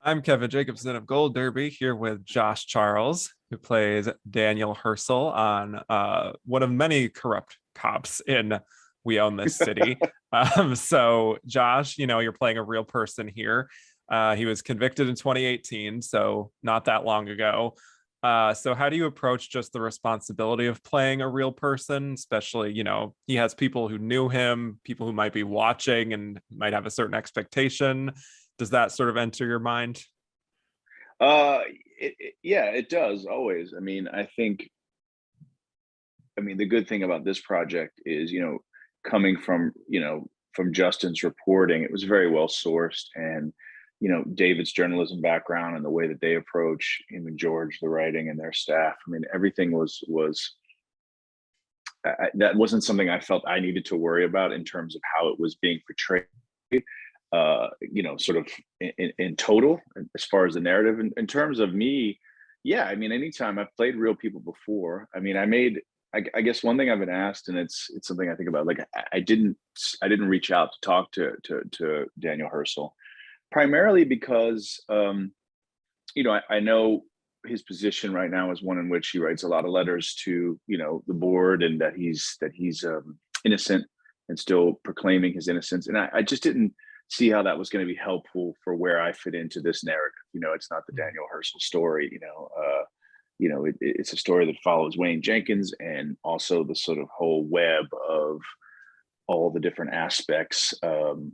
I'm Kevin Jacobsen of Gold Derby here with Josh Charles, who plays Daniel Hersl on one of many corrupt cops in We Own This City. So, Josh, you're playing a real person here. He was convicted in 2018, so not that long ago. So, how do you approach just the responsibility of playing a real person? Especially, he has people who knew him, people who might be watching and might have a certain expectation. Does that sort of enter your mind? Uh, yeah, it does always. The good thing about this project is, coming from, from Justin's reporting, it was very well sourced, and David's journalism background and the way that they approach him and George, the writing and their staff. Everything was that wasn't something I felt I needed to worry about in terms of how it was being portrayed. Sort of in total, as far as the narrative. In terms of me, yeah, anytime I've played real people before. I guess one thing I've been asked, and it's something I think about. Like I didn't reach out to talk to Daniel Hersl, primarily because I know his position right now is one in which he writes a lot of letters to the board, and that he's innocent and still proclaiming his innocence. And I just didn't see how that was going to be helpful for where I fit into this narrative. It's not the Daniel Hersl story. It's a story that follows Wayne Jenkins, and also the sort of whole web of all the different aspects of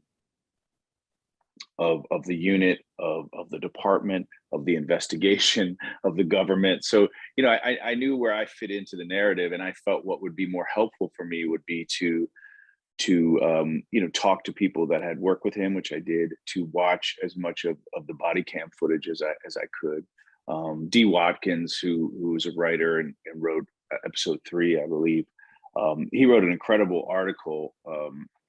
the unit, of the department, of the investigation, of the government. So I knew where I fit into the narrative, and I felt what would be more helpful for me would be to talk to people that had worked with him, which I did, to watch as much of the body cam footage as I could. D. Watkins, who was a writer and wrote episode 3, I believe. He wrote an incredible article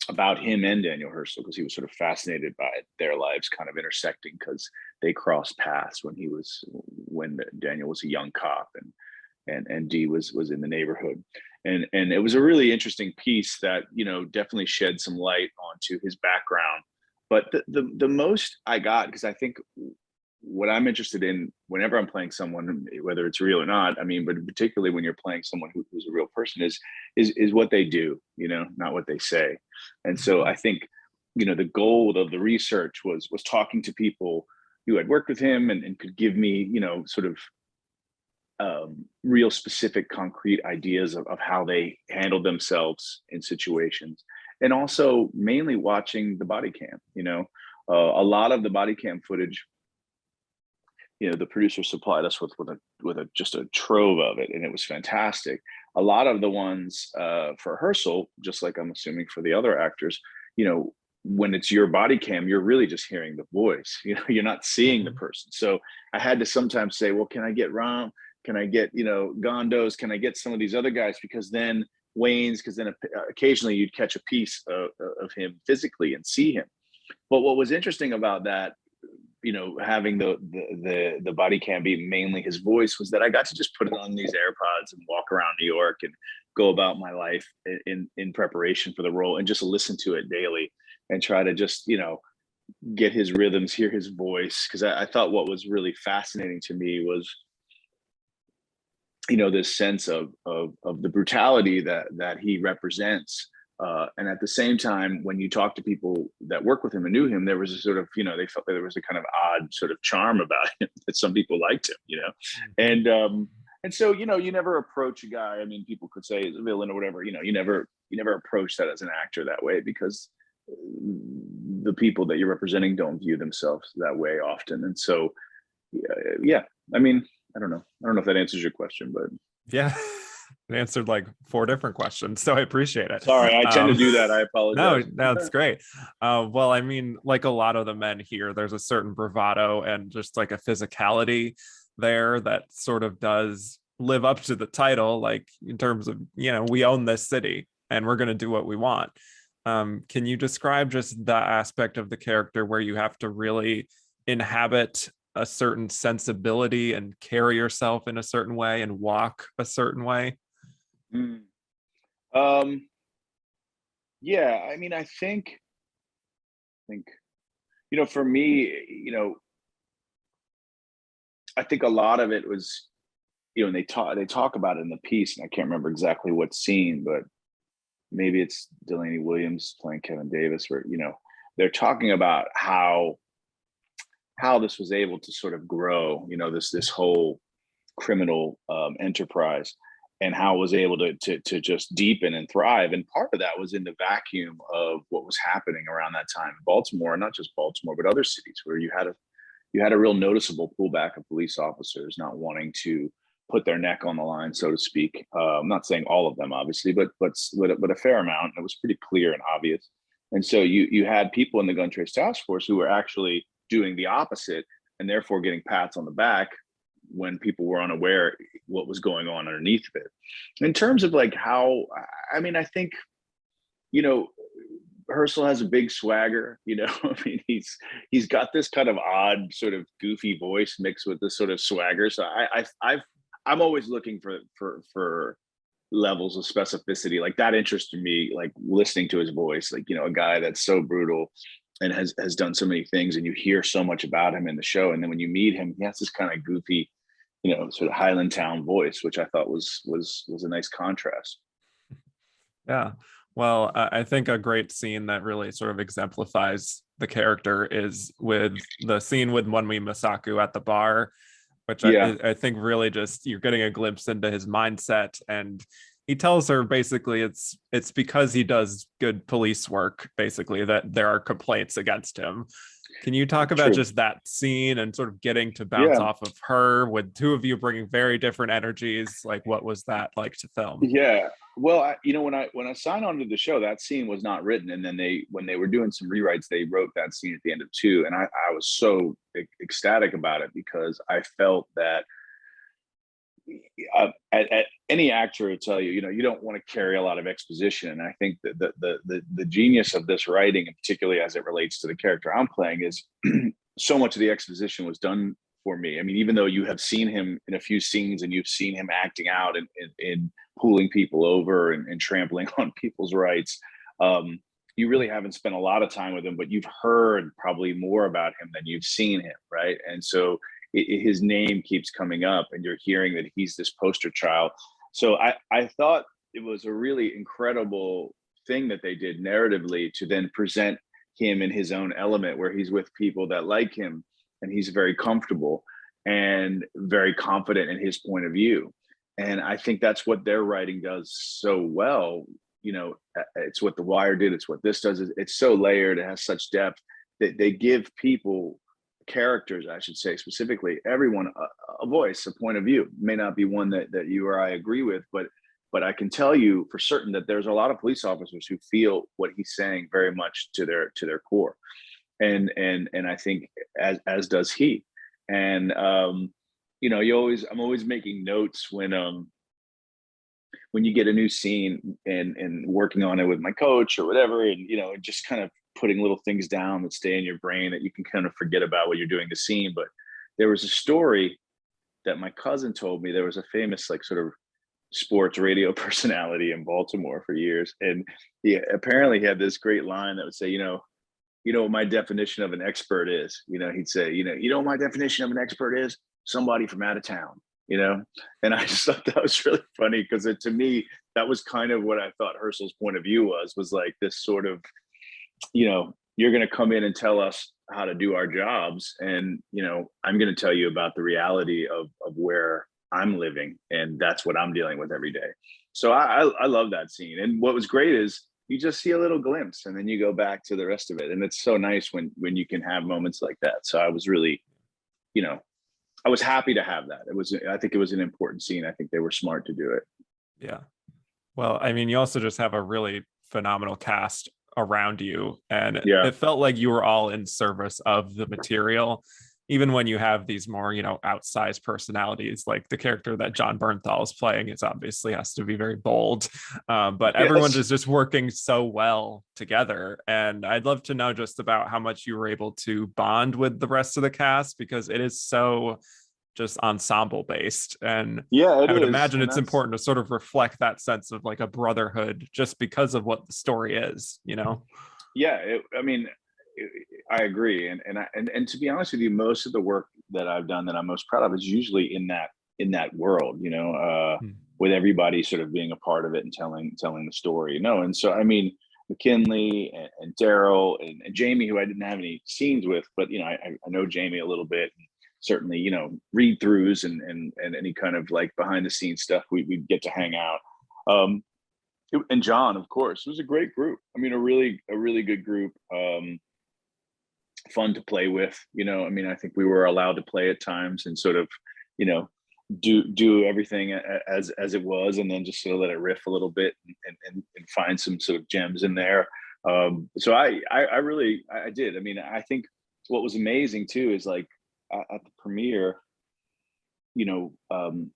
about him and Daniel Hersl, because he was sort of fascinated by their lives kind of intersecting, because they crossed paths when Daniel was a young cop, and D was in the neighborhood. And it was a really interesting piece that definitely shed some light onto his background. But the most I got, because I think what I'm interested in whenever I'm playing someone, whether it's real or not, but particularly when you're playing someone who's a real person, is what they do, not what they say. And so I think the goal of the research was talking to people who had worked with him, and could give me sort of real specific concrete ideas of how they handled themselves in situations. And also mainly watching the body cam. A lot of the body cam footage, the producer supplied us with just a trove of it, and it was fantastic. A lot of the ones for Hersl, just like I'm assuming for the other actors, when it's your body cam, you're really just hearing the voice. You're not seeing the person. So I had to sometimes say, well, can I get Ram? Can I get Gondos? Can I get some of these other guys? Because then Wayne's, because then occasionally you'd catch a piece of him physically and see him. But what was interesting about that, having the body cam be mainly his voice, was that I got to just put it on these AirPods and walk around New York and go about my life in preparation for the role, and just listen to it daily and try to just get his rhythms, hear his voice. Because I thought what was really fascinating to me was this sense of the brutality that he represents. And at the same time, when you talk to people that work with him and knew him, there was a sort of, they felt that there was a kind of odd sort of charm about him, that some people liked him. And so, you never approach a guy. People could say he's a villain or whatever, you never approach that as an actor that way, because the people that you're representing don't view themselves that way often. And so, yeah, I don't know. I don't know if that answers your question, but Yeah. It answered like 4 different questions, so I appreciate it. sorry, I tend to do that. I No, apologize. no, it's great. Well, like a lot of the men here, there's a certain bravado and just like a physicality there that sort of does live up to the title, like in terms of, we own this city and we're going to do what we want. Can you describe just that aspect of the character where you have to really inhabit a certain sensibility and carry yourself in a certain way and walk a certain way? Mm. Um, yeah, I think, for me, I think a lot of it was, and they talk about it in the piece, and I can't remember exactly what scene, but maybe it's Delaney Williams playing Kevin Davis, where they're talking about how this was able to sort of grow, this whole criminal enterprise, and how it was able to just deepen and thrive. And part of that was in the vacuum of what was happening around that time in Baltimore, and not just Baltimore, but other cities, where you had a real noticeable pullback of police officers not wanting to put their neck on the line, so to speak. I'm not saying all of them, obviously, but a fair amount. It was pretty clear and obvious. And so you had people in the gun trace task force who were actually doing the opposite, and therefore getting pats on the back when people were unaware what was going on underneath of it. In terms of like how, I mean, I think, Hersl has a big swagger, I mean, he's got this kind of odd sort of goofy voice mixed with this sort of swagger. So I'm always looking for levels of specificity like that. Interested me, like listening to his voice, like, a guy that's so brutal and has done so many things, and you hear so much about him in the show. And then when you meet him, he has this kind of goofy, sort of Highland Town voice, which I thought was a nice contrast. Yeah. Well, I think a great scene that really sort of exemplifies the character is with the scene with Monmi Masaku at the bar, which I think really just you're getting a glimpse into his mindset. And he tells her basically it's because he does good police work, basically, that there are complaints against him. Can you talk about just that scene and sort of getting to bounce off of her with two of you bringing very different energies? Like, what was that like to film? Yeah. Well, when I signed on to the show, that scene was not written, and then when they were doing some rewrites, they wrote that scene at the end of 2, and I was so ecstatic about it, because I felt that any actor would tell you, you don't want to carry a lot of exposition. And I think that the genius of this writing, and particularly as it relates to the character I'm playing, is so much of the exposition was done for me. I mean, even though you have seen him in a few scenes, and you've seen him acting out and pulling people over and trampling on people's rights, you really haven't spent a lot of time with him, but you've heard probably more about him than you've seen him, right? And so his name keeps coming up, and you're hearing that he's this poster child. So I thought it was a really incredible thing that they did narratively, to then present him in his own element, where he's with people that like him, and he's very comfortable and very confident in his point of view. And I think that's what their writing does so well. It's what The Wire did. It's what this does. It's so layered. It has such depth that they give people, characters, I should say, specifically, everyone, a voice, a point of view. It may not be one that you or I agree with, but I can tell you for certain that there's a lot of police officers who feel what he's saying very much to their core. And I think as does he. And I'm always making notes when you get a new scene and working on it with my coach or whatever, and just kind of putting little things down that stay in your brain that you can kind of forget about when you're doing the scene. But there was a story that my cousin told me. There was a famous, like, sort of sports radio personality in Baltimore for years, and he apparently had this great line that would say, what my definition of an expert is. He'd say, what my definition of an expert is? Somebody from out of town. And I just thought that was really funny, because to me, that was kind of what I thought Hersl's point of view was like this sort of, you're going to come in and tell us how to do our jobs, and I'm going to tell you about the reality of where I'm living, and that's what I'm dealing with every day. So I love that scene. And what was great is you just see a little glimpse, and then you go back to the rest of it, and it's so nice when you can have moments like that. So I was really, I was happy to have that. I think it was an important scene. I think they were smart to do it. Yeah. Well, I mean, you also just have a really phenomenal cast around you, and it felt like you were all in service of the material, even when you have these more outsized personalities. Like the character that John Bernthal is playing is obviously has to be very bold, but everyone is just working so well together. And I'd love to know just about how much you were able to bond with the rest of the cast, because it is so just ensemble based. And I would imagine it's important to sort of reflect that sense of like a brotherhood, just because of what the story is. Yeah, I mean, I agree, and to be honest with you, most of the work that I've done that I'm most proud of is usually in that world, Hmm. with everybody sort of being a part of it and telling the story, And so I mean, McKinley and Daryl and Jamie, who I didn't have any scenes with, but I know Jamie a little bit. Certainly, read throughs and any kind of like behind the scenes stuff, we get to hang out. Um, and John, of course, it was a great group. I mean, a really good group. Fun to play with. I mean, I think we were allowed to play at times and sort of, you know, do everything as it was, and then just sort of let it riff a little bit and find some sort of gems in there. So I really I did. I mean, I think what was amazing too is like at the premiere,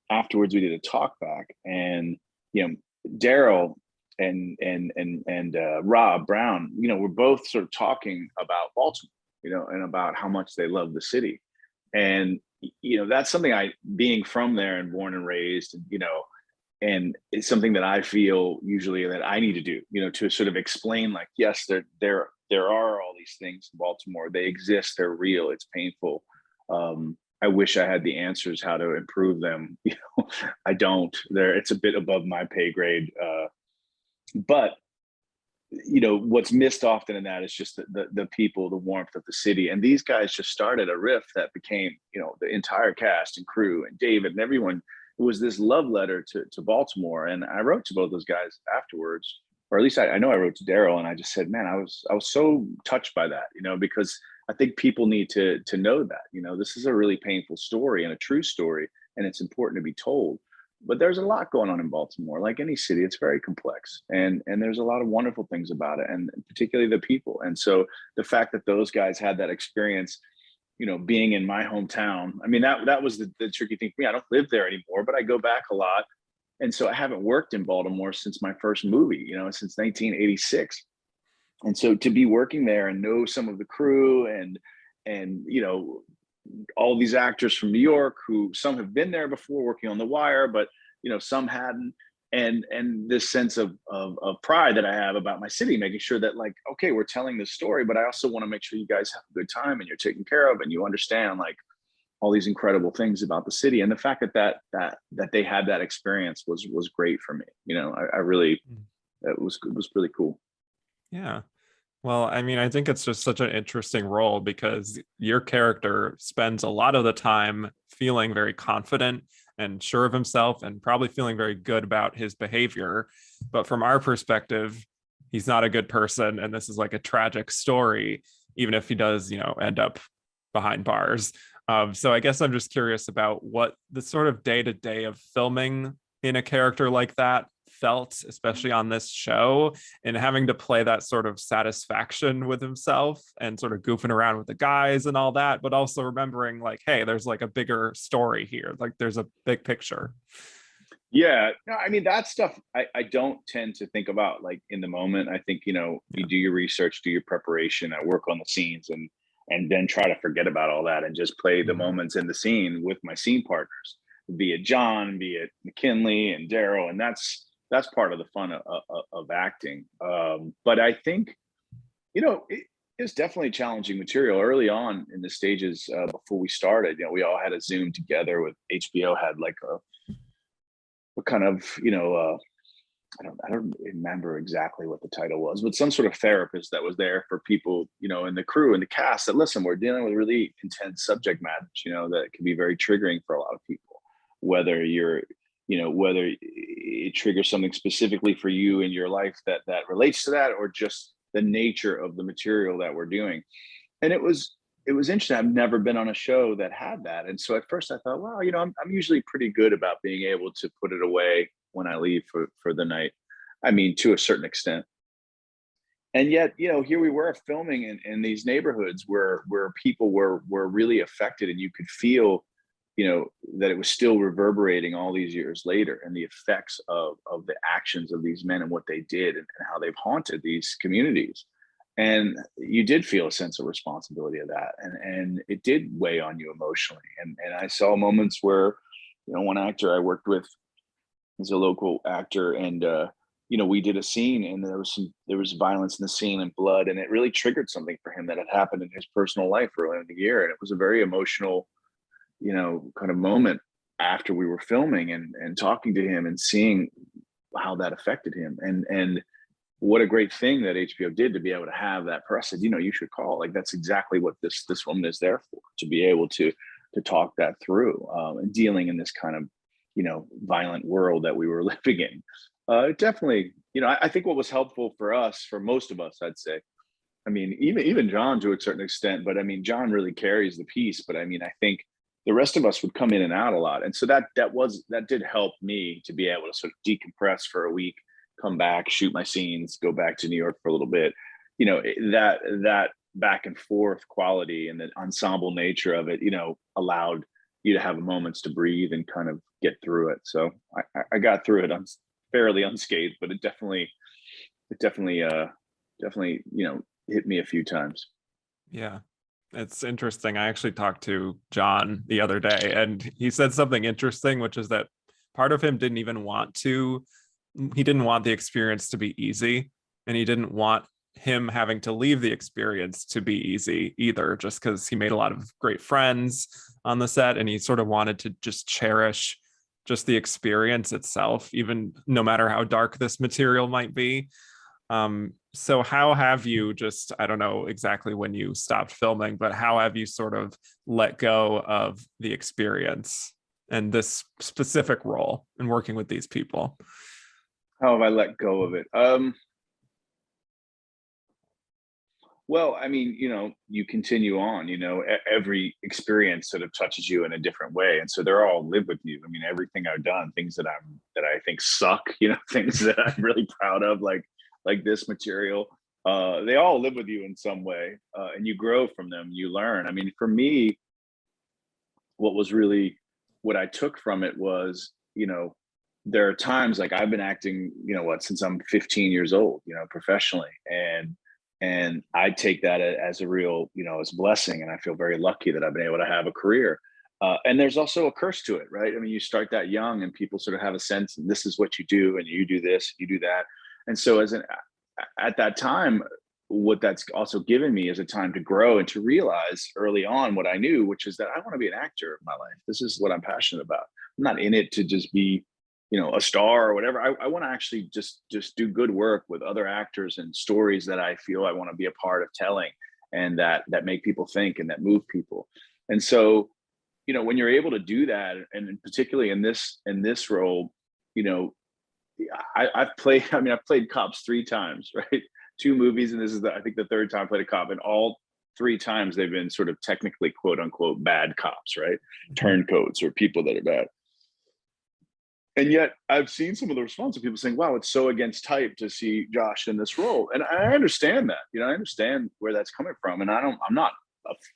afterwards we did a talk back, and Daryl and Rob Brown, we're both sort of talking about Baltimore, and about how much they love the city. And that's something I, being from there and born and raised, and it's something that I feel usually that I need to do, to sort of explain, like, yes, there are all these things in Baltimore. They exist. They're real. It's painful. I wish I had the answers how to improve them. I don't. It's a bit above my pay grade. But what's missed often in that is just the people, the warmth of the city. And these guys just started a riff that became, the entire cast and crew and David and everyone. It was this love letter to Baltimore. And I wrote to both those guys afterwards, or at least I know I wrote to Daryl, and I just said, man, I was so touched by that, because I think people need to know that, this is a really painful story and a true story, and it's important to be told. But there's a lot going on in Baltimore. Like any city, it's very complex, and there's a lot of wonderful things about it, and particularly the people. And so the fact that those guys had that experience, being in my hometown, I mean, that was the tricky thing for me. I don't live there anymore, but I go back a lot, and so I haven't worked in Baltimore since my first movie, since 1986. And so to be working there and know some of the crew and all these actors from New York, who some have been there before working on The Wire, but some hadn't, and this sense of pride that I have about my city, making sure that, like, okay, we're telling this story, but I also want to make sure you guys have a good time and you're taken care of and you understand, like, all these incredible things about the city. And the fact that they had that experience was great for me. I really, it was really cool. Yeah. Well, I mean, I think it's just such an interesting role because your character spends a lot of the time feeling very confident and sure of himself and probably feeling very good about his behavior. But from our perspective, he's not a good person. And this is like a tragic story, even if he does, end up behind bars. So I guess I'm just curious about what the sort of day-to-day of filming in a character like that felt, especially on this show, and having to play that sort of satisfaction with himself and sort of goofing around with the guys and all that, but also remembering, like, hey, there's like a bigger story here, like there's a big picture. Yeah, no, I mean, that stuff I don't tend to think about like in the moment. I think, you do your research, do your preparation, I work on the scenes, and then try to forget about all that and just play the moments in the scene with my scene partners, be it John, be it McKinley and Daryl. And that's part of the fun of acting. But I think, it's definitely challenging material early on in the stages. Before we started, we all had a Zoom together with HBO, had like a kind of, I don't remember exactly what the title was, but some sort of therapist that was there for people, in the crew and the cast, that, listen, we're dealing with really intense subject matters, that can be very triggering for a lot of people, whether whether it triggers something specifically for you in your life that relates to that, or just the nature of the material that we're doing. And it was interesting. I've never been on a show that had that. And so at first I thought, well, I'm usually pretty good about being able to put it away when I leave for the night. I mean, to a certain extent. And yet, here we were filming in these neighborhoods where people were really affected, and you could feel, that it was still reverberating all these years later, and the effects of the actions of these men and what they did, and how they've haunted these communities. And you did feel a sense of responsibility of that, and it did weigh on you emotionally. And I saw moments where, one actor I worked with is a local actor, and we did a scene and there was violence in the scene and blood, and it really triggered something for him that had happened in his personal life earlier in the year. And it was a very emotional, kind of moment after we were filming and talking to him and seeing how that affected him. And what a great thing that HBO did to be able to have that person. You should call. Like, that's exactly what this woman is there for, to be able to talk that through, and dealing in this kind of violent world that we were living in. Definitely, I think what was helpful for us, for most of us, I'd say. I mean, even John to a certain extent, but I mean, John really carries the piece. But I mean, I think the rest of us would come in and out a lot, and so that did help me to be able to sort of decompress for a week, come back, shoot my scenes, go back to New York for a little bit. That back and forth quality and the ensemble nature of it, allowed you to have moments to breathe and kind of get through it. So I got through it fairly unscathed, but it definitely hit me a few times. Yeah, it's interesting. I actually talked to John the other day, and he said something interesting, which is that part of him he didn't want the experience to be easy, and he didn't want him having to leave the experience to be easy either, just because he made a lot of great friends on the set, and he sort of wanted to just cherish just the experience itself, even no matter how dark this material might be. So how have you, just, I don't know exactly when you stopped filming, but how have you sort of let go of the experience and this specific role and working with these people? How have I let go of it? Well, I mean, you continue on, every experience sort of touches you in a different way. And so they're all live with you. I mean, everything I've done, things that I think suck, things that I'm really proud of, like this material, they all live with you in some way. And you grow from them, you learn. I mean, for me, what I took from it was, there are times, like, I've been acting, since I'm 15 years old, professionally. And I take that as a real, as a blessing. And I feel very lucky that I've been able to have a career. And there's also a curse to it, right? I mean, you start that young and people sort of have a sense, and this is what you do, and you do this, you do that. And so at that time, what that's also given me is a time to grow and to realize early on what I knew, which is that I want to be an actor of my life. This is what I'm passionate about. I'm not in it to just be, a star or whatever. I want to actually just do good work with other actors and stories that I feel I want to be a part of telling, and that make people think and that move people. And so, when you're able to do that, and particularly in this role, I've played cops 3 times, right? 2 movies, and this is I think the 3rd time I played a cop, and all 3 times they've been sort of technically quote unquote bad cops, right? Turncoats or people that are bad. And yet I've seen some of the response of people saying, wow, it's so against type to see Josh in this role. And I understand that, I understand where that's coming from. And I'm not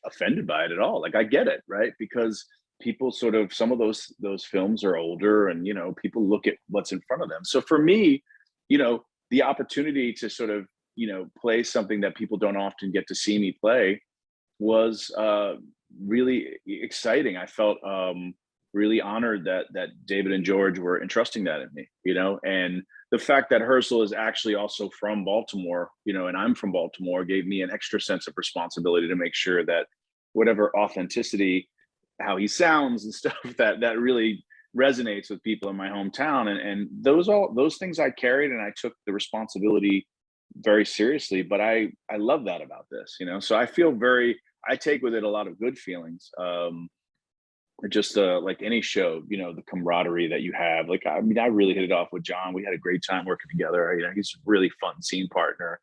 offended by it at all. Like, I get it, right? Because people sort of, some of those films are older, and, people look at what's in front of them. So for me, the opportunity to sort of, play something that people don't often get to see me play was really exciting. I felt really honored that David and George were entrusting that in me, and the fact that Hersl is actually also from Baltimore, and I'm from Baltimore, gave me an extra sense of responsibility to make sure that whatever authenticity, how he sounds and stuff, that really resonates with people in my hometown. And those things I carried, and I took the responsibility very seriously. But I love that about this, so I take with it a lot of good feelings. Just like any show, the camaraderie that you have. Like, I mean, I really hit it off with John. We had a great time working together. He's a really fun scene partner.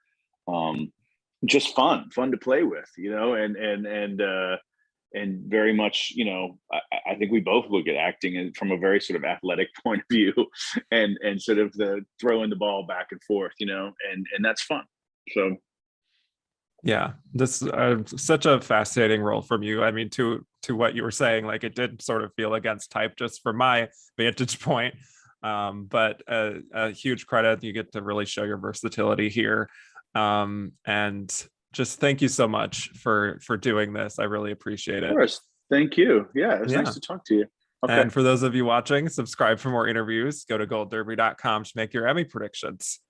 Just fun to play with, and very much, I think we both look at acting from a very sort of athletic point of view, and sort of the throwing the ball back and forth, and that's fun. So. Yeah, this such a fascinating role from you. I mean, to what you were saying, like, it did sort of feel against type just from my vantage point. But a huge credit. You get to really show your versatility here. And just thank you so much for doing this. I really appreciate it. Of course. Thank you. Yeah, it was Yeah. nice to talk to you. Okay. And for those of you watching, subscribe for more interviews. Go to goldderby.com to make your Emmy predictions.